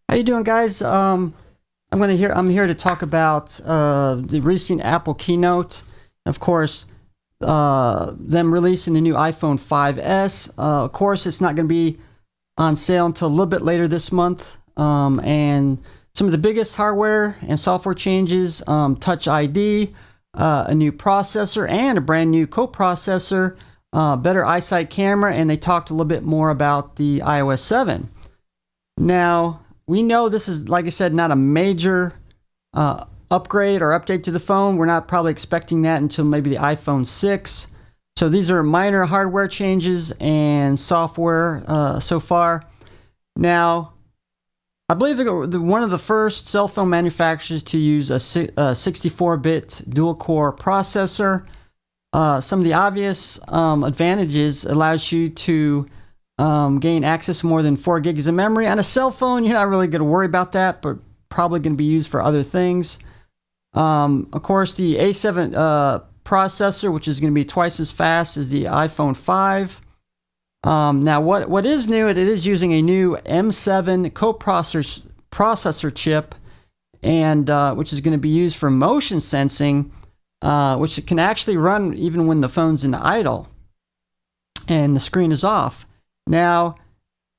How you doing, guys? I'm here to talk about the recent Apple keynote. Of course, them releasing the new iPhone 5s. Of course, it's not going to be on sale until a little bit later this month. And some of the biggest hardware and software changes: Touch ID, a new processor, and a brand new coprocessor, better eyesight camera, and they talked a little bit more about the iOS 7. Now, we know this is, like I said, not a major upgrade or update to the phone. We're not probably expecting that until maybe the iPhone 6. So these are minor hardware changes and software so far. Now, I believe they're one of the first cell phone manufacturers to use a 64-bit dual-core processor. Some of the obvious advantages allows you to gain access to more than 4 gigs of memory. On a cell phone, you're not really going to worry about that, but probably going to be used for other things. Of course, the A7 processor, which is going to be twice as fast as the iPhone 5. Now, what is new, it is using a new M7 coprocessor chip, and which is going to be used for motion sensing, which it can actually run even when the phone's in idle and the screen is off. Now,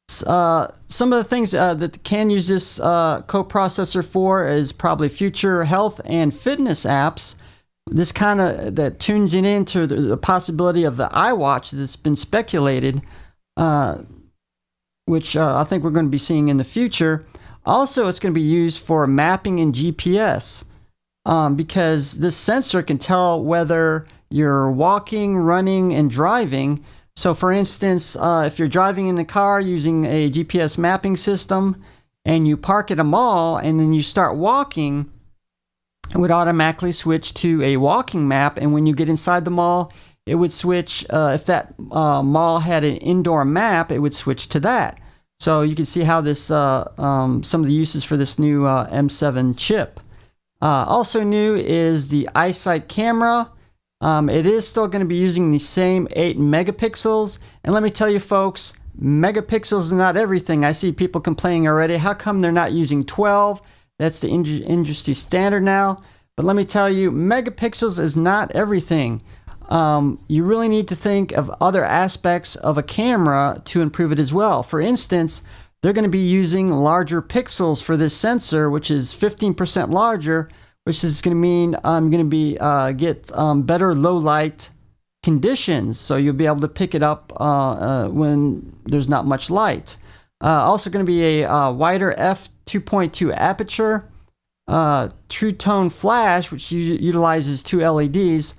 some of the things that can use this coprocessor for is probably future health and fitness apps. This kind of that tunes it into the possibility of the iWatch that's been speculated, which I think we're going to be seeing in the future. Also, it's going to be used for mapping and GPS, because this sensor can tell whether you're walking, running, and driving. So, for instance, if you're driving in the car using a GPS mapping system and you park at a mall and then you start walking, it would automatically switch to a walking map. And when you get inside the mall, it would switch. If that mall had an indoor map, it would switch to that. So you can see how this some of the uses for this new M7 chip. Also new is the eyesight camera. It is still going to be using the same 8 megapixels. And let me tell you, folks, megapixels is not everything. I see people complaining already. How come they're not using 12? That's the industry standard now. But let me tell you, megapixels is not everything. You really need to think of other aspects of a camera to improve it as well. For instance, they're going to be using larger pixels for this sensor, which is 15% larger, which is going to mean I'm going to be get better low light conditions. So you'll be able to pick it up when there's not much light. Also going to be a wider f2.2 aperture, true tone flash, which utilizes 2 LEDs,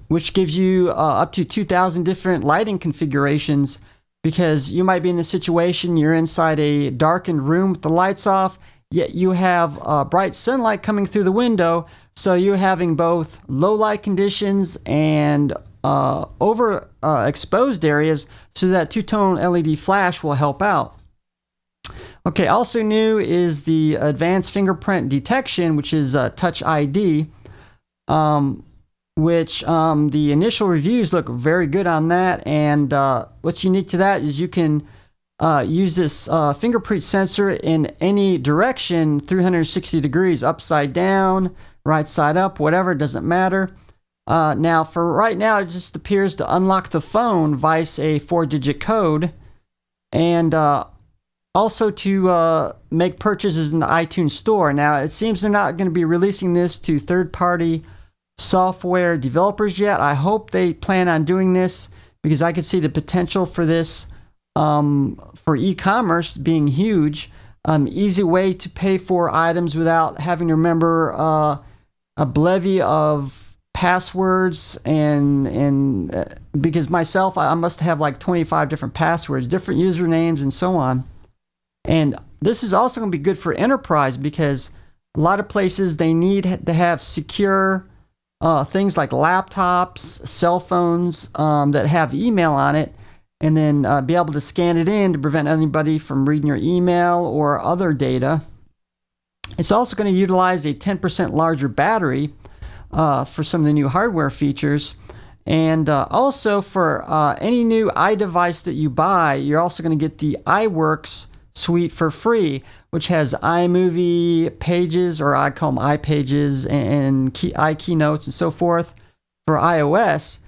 which gives you up to 2,000 different lighting configurations, because you might be in a situation you're inside a darkened room with the lights off, yet you have bright sunlight coming through the window, so you're having both low light conditions and overexposed areas, so that two-tone LED flash will help out. Okay, also new is the advanced fingerprint detection, which is Touch ID, which the initial reviews look very good on that. And what's unique to that is you can use this fingerprint sensor in any direction, 360 degrees, upside down, right side up, whatever, it doesn't matter. Now, for right now, it just appears to unlock the phone via a 4-digit code, and also to make purchases in the iTunes store. Now, it seems they're not going to be releasing this to third-party software developers yet. I hope they plan on doing this, because I could see the potential for this for e-commerce being huge. Easy way to pay for items without having to remember a bevy of passwords, and because myself, I must have like 25 different passwords, different usernames, and so on. And this is also going to be good for enterprise, because a lot of places they need to have secure things like laptops, cell phones that have email on it, and then be able to scan it in to prevent anybody from reading your email or other data. It's also going to utilize a 10% larger battery for some of the new hardware features. And also for any new iDevice that you buy, you're also going to get the iWorks suite for free, which has iMovie pages, or I call them iPages, and iKeynotes and so forth for iOS.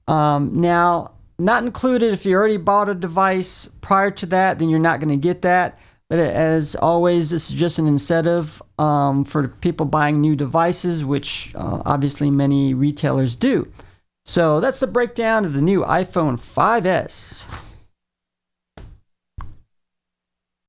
Now, not included if you already bought a device prior to that, then you're not going to get that. But as always, this is just an incentive for people buying new devices, which obviously many retailers do. So that's the breakdown of the new iPhone 5S.